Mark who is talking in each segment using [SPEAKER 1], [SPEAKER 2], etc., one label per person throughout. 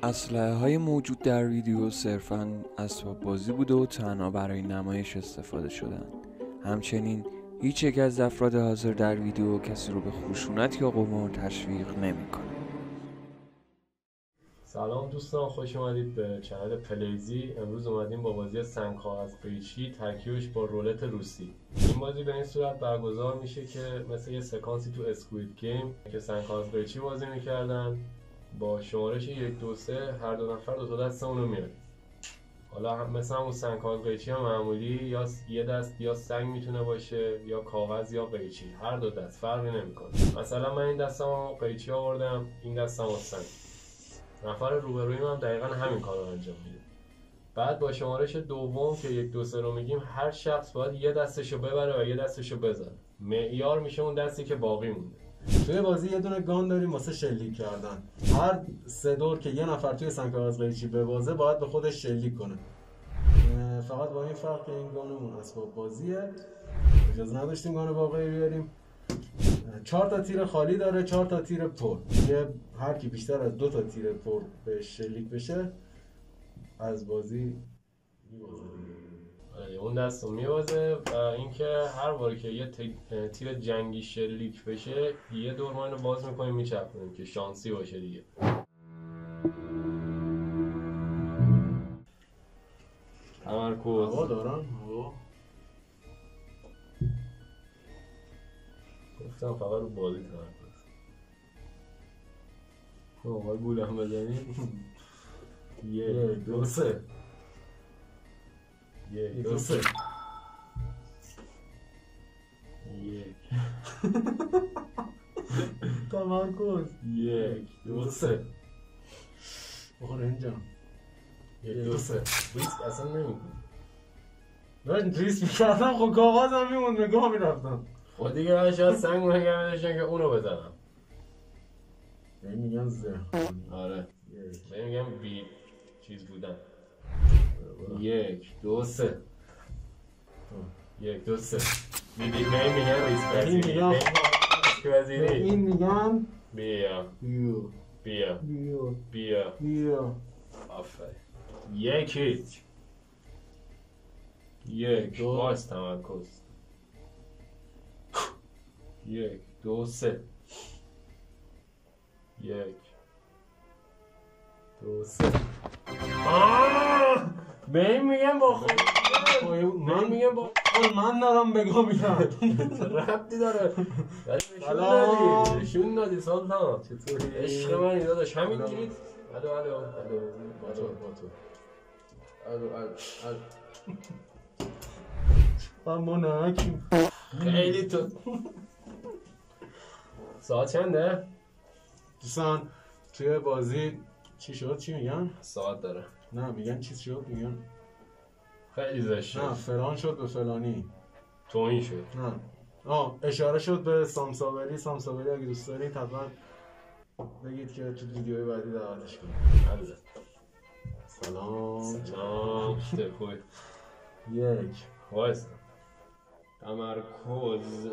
[SPEAKER 1] اسلحه‌های موجود در ویدیو صرفاً اسباب بازی بوده و تنها برای نمایش استفاده شدن. همچنین هیچ یک از افراد حاضر در ویدیو کسی رو به خشونت یا قمار تشویق نمی‌کنه.
[SPEAKER 2] سلام دوستان، خوش اومدید به چنل پلیزی. امروز اومدیم با بازی سنگ‌ها از قیچی ترکیبش با رولت روسی. این بازی به این صورت برگزار میشه که مثل یه سکانسی تو اسکوید گیم که سنگ‌ها از قیچی بازی میکردن، با شمارش 1 2 3 هر دو نفر دو تا دستمون رو میاریم. حالا مثل همون سنگ‌ها از قیچی هم معمولی یا یه دست یا سنگ میتونه باشه یا کاغذ یا قیچی، هر دو دست فرقی نمیکنه. مثلا من این دستمو قیچی آوردم، این دستمو سنگ. نفر روبرویم هم دقیقا همین کار رو انجام میده. بعد با شمارش دوم که 1 2 3 رو میگیم، هر شخص باید یه دستشو ببره و یه دستشو بزنه. معیار میشه اون دستی که باقی مونده.
[SPEAKER 3] توی بازی یه دونه گان داریم واسه شلیک کردن. هر 3 دور که یه نفر توی سنگ کاغذ قیچی ببازه باید به خودش شلیک کنه. فقط با این فرق که این گانمون اسباب بازیه، اجازه نداشتیم گان واقعی بیاریم. 4 تا تیر خالی داره، 4 تا تیر پر. یه هر کی بیشتر از 2 تا تیر پر به شلیک بشه از بازی میبازه.
[SPEAKER 2] اون دست رو میبازه و اینکه هر باری که یه تیر جنگی شلیک بشه، یه دور ما اینو باز میکنیم میچرخونیم که شانسی باشه دیگه. تمرکز
[SPEAKER 3] هوا دارم هوا
[SPEAKER 2] گفتم فقط رو بازی تمرکز. آقای گولم بزنیم. 1 2 3 1 2 3
[SPEAKER 3] تمرکز
[SPEAKER 2] 1 2 3
[SPEAKER 3] بخور اینجا
[SPEAKER 2] 1 2 3 ریسک اصلا نمیکنم.
[SPEAKER 3] من ریسک میکردم، خب کاغذم میموند نگاه میرفتم.
[SPEAKER 2] خب دیگه من شاید سنگ رو نگه داشتم که اونو بزنم.
[SPEAKER 3] این میگن زه.
[SPEAKER 2] آره من میگم بی چیز بودن. 1 2 3 1 2 3 میگن ریسک وزیری.
[SPEAKER 3] این میگن
[SPEAKER 2] بیا
[SPEAKER 3] بیو
[SPEAKER 2] بیا
[SPEAKER 3] بیو
[SPEAKER 2] بیا
[SPEAKER 3] بیو.
[SPEAKER 2] آفرین. 1 1 باز تمرکز. 1 2 3 1 2 3 به این میگم با خود من میگم با
[SPEAKER 3] من دارم بگو میگم
[SPEAKER 2] ربطی داره. نشون دادی سلطان.
[SPEAKER 3] چطوری؟
[SPEAKER 2] عشق من این داداش همینجوری. الو
[SPEAKER 3] با تو ما ناکیم
[SPEAKER 2] خیلی تو. ساعت چنده؟
[SPEAKER 3] دوستان توی بازی چی شد؟ چی میگن؟
[SPEAKER 2] ساعت داره.
[SPEAKER 3] نه میگن چی شد؟ میگن
[SPEAKER 2] خیلی زشت.
[SPEAKER 3] نه فلان شد به فلانی.
[SPEAKER 2] توهین شد.
[SPEAKER 3] نه اشاره شد به سامساوری اگه دوست دارید حتما بگید که تو ویدیوی بعدی دعوتش کنید.
[SPEAKER 2] حله. سلام چطور خوبی؟
[SPEAKER 3] 1
[SPEAKER 2] وایسا تمرکز.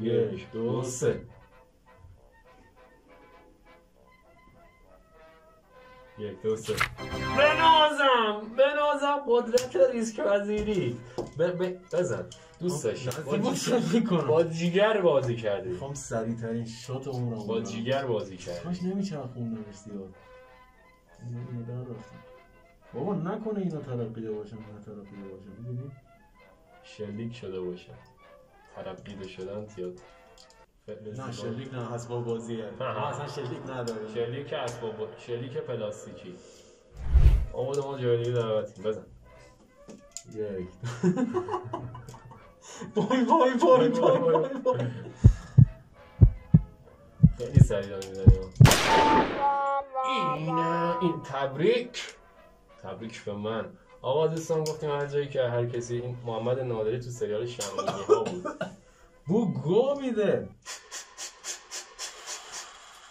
[SPEAKER 3] 1 2 3
[SPEAKER 2] 1 2 3 بنازم قدرت ریسک وزیری. بزن دوست داشتم با جیگر بازی کردی.
[SPEAKER 3] میخوام سریع ترین شات اون رو
[SPEAKER 2] با جیگر بازی کردی.
[SPEAKER 3] کاش نمیچرخوندم زیاد. اینو در رفتم بابا، نکنه اینا ترقیده باشن میدونی؟
[SPEAKER 2] شلیک شده باشن. ترقیده شدن زیاد.
[SPEAKER 3] نه شلیک نه، اسباب بازیه. اصلا شلیک نداره.
[SPEAKER 2] شلیک اسباب شلیک پلاستیکی. آماده ما جای دیگه دعوتیم. بزن
[SPEAKER 3] 1 وای
[SPEAKER 2] خیلی سریع دارم میزنیم. این تبریک به من. آقا دوستان گفتیم هر جایی که هر کسی، این محمد نادری تو سریال شمعی ها بود.
[SPEAKER 3] بو گو میده.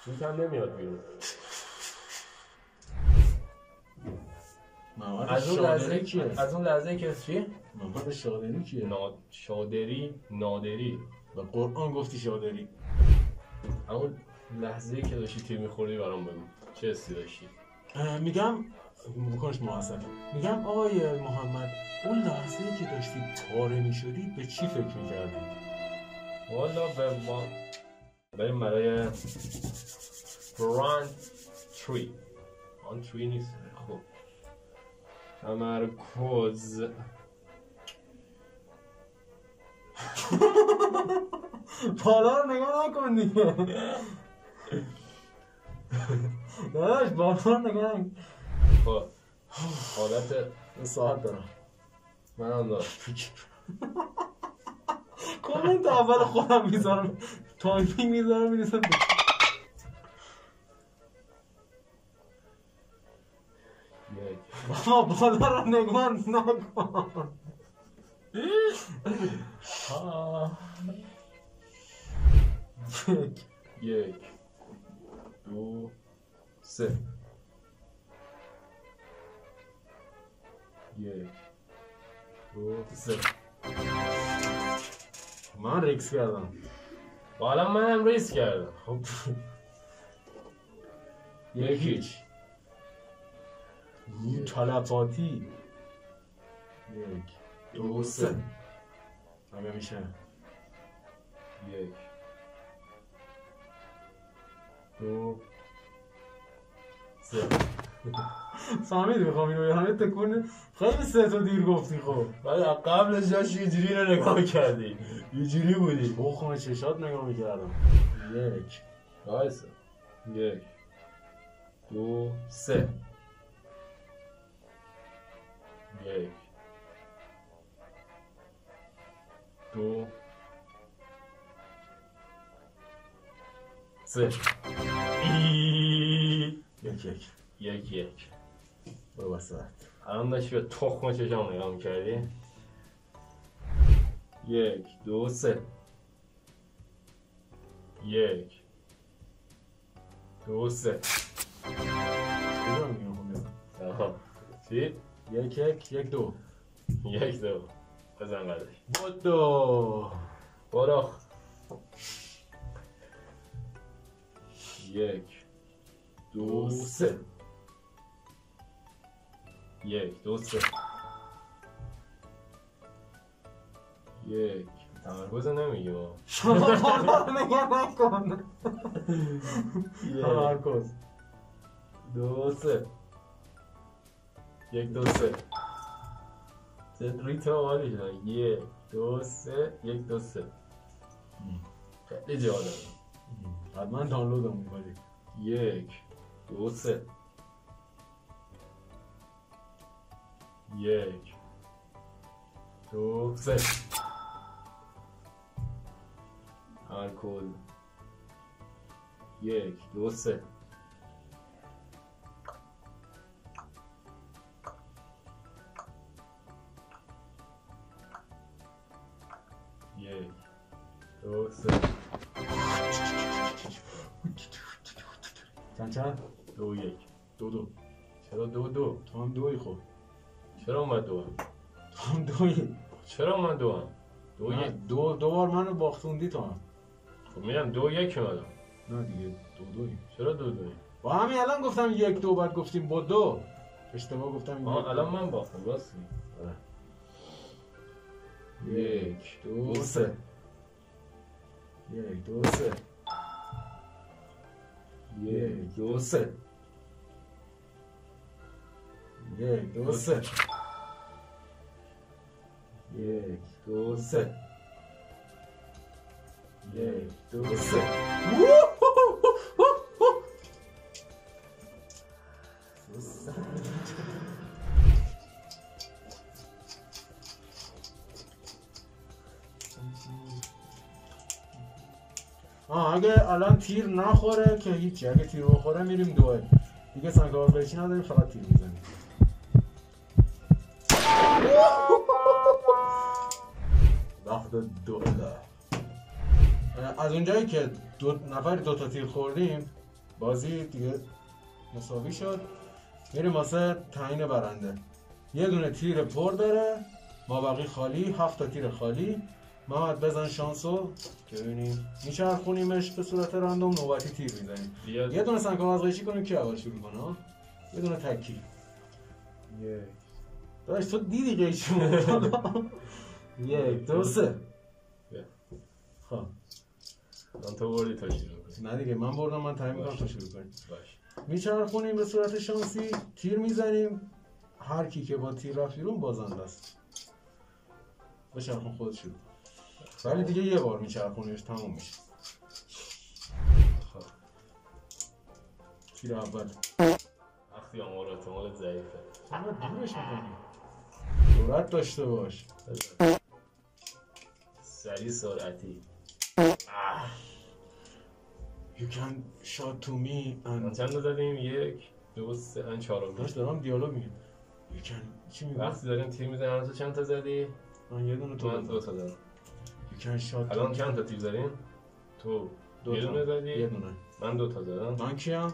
[SPEAKER 2] این هم نمیاد بیرون. از اون لحظه که چی؟
[SPEAKER 3] محمد شادری کیه؟
[SPEAKER 2] نادری
[SPEAKER 3] به قرآن گفتی شادری.
[SPEAKER 2] همون لحظه‌ای که داشتی تیر می‌خوردی برام بگو چه حسی داشتی؟
[SPEAKER 3] میگم بکنش محاسب میگم آقای محمد اون لحظه‌ای که داشتی پاره می‌شدی به چی فکر می‌کردی؟
[SPEAKER 2] والا به ما بریم برای راند 3 آن 3 نیست خب تمرکز
[SPEAKER 3] بالا رو نگاه نکن دیگه داداش بالا رو نگاه نکن
[SPEAKER 2] خب حالت
[SPEAKER 3] ساعت دارم
[SPEAKER 2] منم دارم
[SPEAKER 3] کامنت اول خودم میذارم تایپینگ میذارم میرسم بابا بالا رو نگاه نکن
[SPEAKER 2] یک دو سه یک دو سه
[SPEAKER 3] من ریکس کردم
[SPEAKER 2] حالا منم ریس کردم خب یکیچ
[SPEAKER 3] تلپاتی یک دو سه آگه میشه
[SPEAKER 2] یک دو سه
[SPEAKER 3] فهمیدی میخوام اینو همه تکون خیلی سه تا دیر گفتی خب
[SPEAKER 2] بعد قبلش داشت یه جوری رو نگاه کردی یه جوری بودی
[SPEAKER 3] بخونه چشات نگاه میکردم یک
[SPEAKER 2] بایسته یک دو سه یک دو سه یک
[SPEAKER 3] برو وسط
[SPEAKER 2] الان داشتی به تخم چشام نگاه میکردی یک دو سه یک دو سه
[SPEAKER 3] کجا میگم
[SPEAKER 2] آها چی؟
[SPEAKER 3] یک دو
[SPEAKER 2] یک دو بزن قدش
[SPEAKER 3] بودو
[SPEAKER 2] برو یک دو سه یک دو سه یک تمرکز نمیگی ما
[SPEAKER 3] شما بالا رو نگاه نکن تمرکز
[SPEAKER 2] دو سه یک دو سه ریتم عالی شدن یک دو سه یک دو سه خیلی جالبه
[SPEAKER 3] حتما دانلودم میکنی
[SPEAKER 2] یک دو سه یک دو سه الکل یک دو سه یک دو سه
[SPEAKER 3] چند
[SPEAKER 2] دو یک
[SPEAKER 3] دو
[SPEAKER 2] چرا دو دو
[SPEAKER 3] تو هم دوی خب
[SPEAKER 2] چرا من دو هم
[SPEAKER 3] تو هم دوی
[SPEAKER 2] چرا من دو هم دو یک
[SPEAKER 3] دو بار منو باختوندی تو هم
[SPEAKER 2] خب میرم دو یک اومدم
[SPEAKER 3] نه دیگه دوی
[SPEAKER 2] چرا دو دوی
[SPEAKER 3] با همین الان گفتم یک دو بعد گفتیم با دو اشتباه گفتم
[SPEAKER 2] الان من باختم راستی یک دو سه
[SPEAKER 3] یک دو سه
[SPEAKER 2] یک دو سه
[SPEAKER 3] یک دو سه
[SPEAKER 2] یک دو سه یک دو سه
[SPEAKER 3] اگه الان تیر نخوره که هیچی اگه تیر بخوره میریم دوه دیگه سنگ آزغایچی نداریم فقط تیر میزنیم وقت دوله از اونجایی که دو تا تیر خوردیم بازی دیگه مساوی شد میریم واسه تعیین برنده یه دونه تیر پر داره مابقی خالی 7 تا تیر خالی محمد بزن شانسو که ببینیم میچرخونیمش به صورت رندوم، نوبتی تیر میزنیم. یه دونه سنگ کاغذ قیچی کنیم که اول شروع کنه ها. یه دونه تکی. داشت تو دیدی قیچی مون. 1 2 3. خب
[SPEAKER 2] من تو بردی تا شروع کنی.
[SPEAKER 3] نه دیگه من بردم، من تعیین میکنم تا شروع کنیم.
[SPEAKER 2] باش.
[SPEAKER 3] میچرخونیم به صورت شانسی، تیر میزنیم. هر کی که با تیر رفت بیرون بازنده است. بچرخون خودت شروع. ولی دیگه یه بار میچرخونیمش تموم میشه.
[SPEAKER 2] خب
[SPEAKER 3] تیر اول.
[SPEAKER 2] وقتی آمار احتمالت ضعیفه.
[SPEAKER 3] چرا دورش میکنی؟ سرعت داشته باش.
[SPEAKER 2] سریع سرعتی.
[SPEAKER 3] You can shot to me and...
[SPEAKER 2] چند تا زدیم؟ 1 2 3 ان 4
[SPEAKER 3] داشت دارم دیالوگ میگم. You can... چی میگم؟
[SPEAKER 2] وقتی داریم تیر میزنیم تو چند تا زدی؟
[SPEAKER 3] من یه دونه تو
[SPEAKER 2] من 2 تا زدم.
[SPEAKER 3] You can shot to
[SPEAKER 2] الان
[SPEAKER 3] me.
[SPEAKER 2] چند تا تیر زدیم؟ تو یه دونه زدی؟
[SPEAKER 3] یه دونه.
[SPEAKER 2] من 2 تا زدم.
[SPEAKER 3] من کیم؟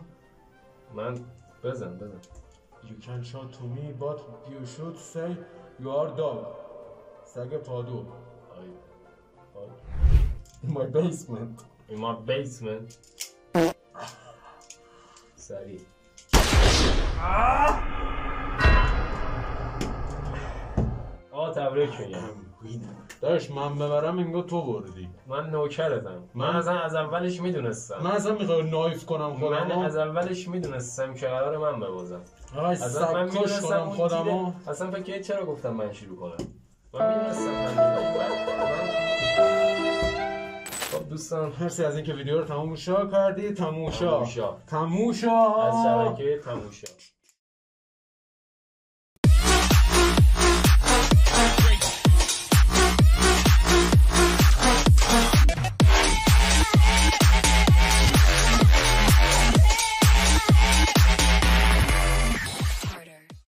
[SPEAKER 2] من بزن.
[SPEAKER 3] You can shot to me but you should say you are dog. سگ پادو. In my basement.
[SPEAKER 2] In my basement. سریع. تبریک میگم.
[SPEAKER 3] داشت من ببرم انگار تو بردی.
[SPEAKER 2] من نوکرتم. من از اولش میدونستم.
[SPEAKER 3] من اصلا میخوای نایف کنم خودمو.
[SPEAKER 2] من از اولش میدونستم که قراره من ببازم.
[SPEAKER 3] اصلا من میدونستم خودمو.
[SPEAKER 2] اصلا فکر چرا گفتم من شروع کنم. من میدونستم خب دوستان
[SPEAKER 3] مرسی از اینکه ویدیو رو تماشا کردید. تماشا
[SPEAKER 2] از شبکه تماشا.